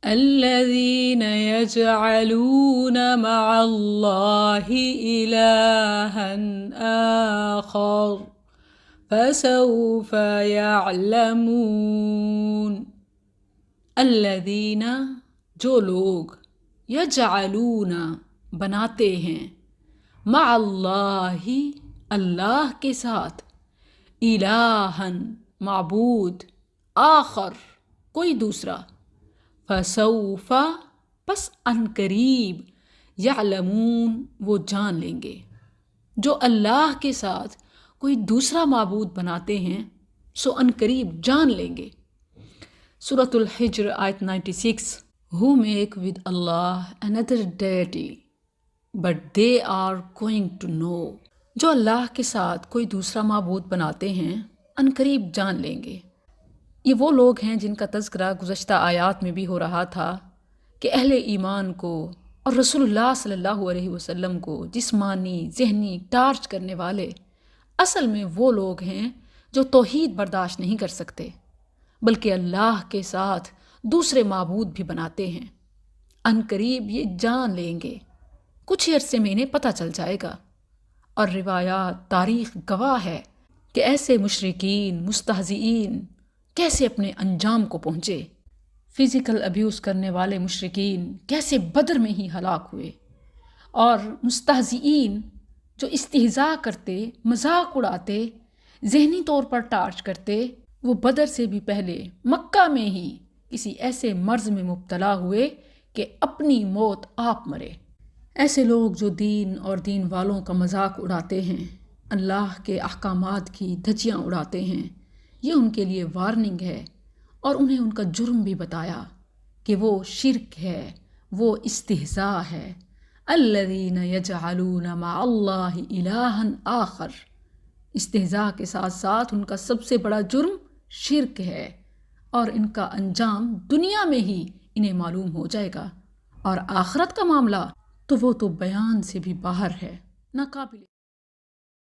الذين يجعلون مع الله إلها آخر فسوف يعلمون۔ الذین جو لوگ یجعلون بناتے ہیں مع اللہ اللہ کے ساتھ الہًا معبود آخر کوئی دوسرا، فسوف پس ان قریب یعلمون وہ جان لیں گے۔ جو اللہ کے ساتھ کوئی دوسرا معبود بناتے ہیں سو ان قریب جان لیں گے۔ سورۃ الحجر آیت 96۔ Who make with Allah another deity but they are going to know۔ جو اللہ کے ساتھ کوئی دوسرا معبود بناتے ہیں ان قریب جان لیں گے۔ یہ وہ لوگ ہیں جن کا تذکرہ گزشتہ آیات میں بھی ہو رہا تھا کہ اہل ایمان کو اور رسول اللہ صلی اللہ علیہ وسلم کو جسمانی ذہنی ٹارچ کرنے والے اصل میں وہ لوگ ہیں جو توحید برداشت نہیں کر سکتے بلکہ اللہ کے ساتھ دوسرے معبود بھی بناتے ہیں۔ ان قریب یہ جان لیں گے، کچھ ہی عرصے میں انہیں پتہ چل جائے گا، اور روایات تاریخ گواہ ہے کہ ایسے مشرکین مستہزئین کیسے اپنے انجام کو پہنچے۔ فزیکل ابیوز کرنے والے مشرکین کیسے بدر میں ہی ہلاک ہوئے، اور مستہزئین جو استہزاء کرتے، مذاق اڑاتے، ذہنی طور پر ٹارچ کرتے، وہ بدر سے بھی پہلے مکہ میں ہی کسی ایسے مرض میں مبتلا ہوئے کہ اپنی موت آپ مرے۔ ایسے لوگ جو دین اور دین والوں کا مذاق اڑاتے ہیں، اللہ کے احکامات کی دھجیاں اڑاتے ہیں، یہ ان کے لیے وارننگ ہے، اور انہیں ان کا جرم بھی بتایا کہ وہ شرک ہے، وہ استہزاء ہے۔ الذین یجعلون مع اللہ الہا آخر، استہزاء کے ساتھ ساتھ ان کا سب سے بڑا جرم شرک ہے، اور ان کا انجام دنیا میں ہی انہیں معلوم ہو جائے گا، اور آخرت کا معاملہ تو وہ تو بیان سے بھی باہر ہے، ناقابل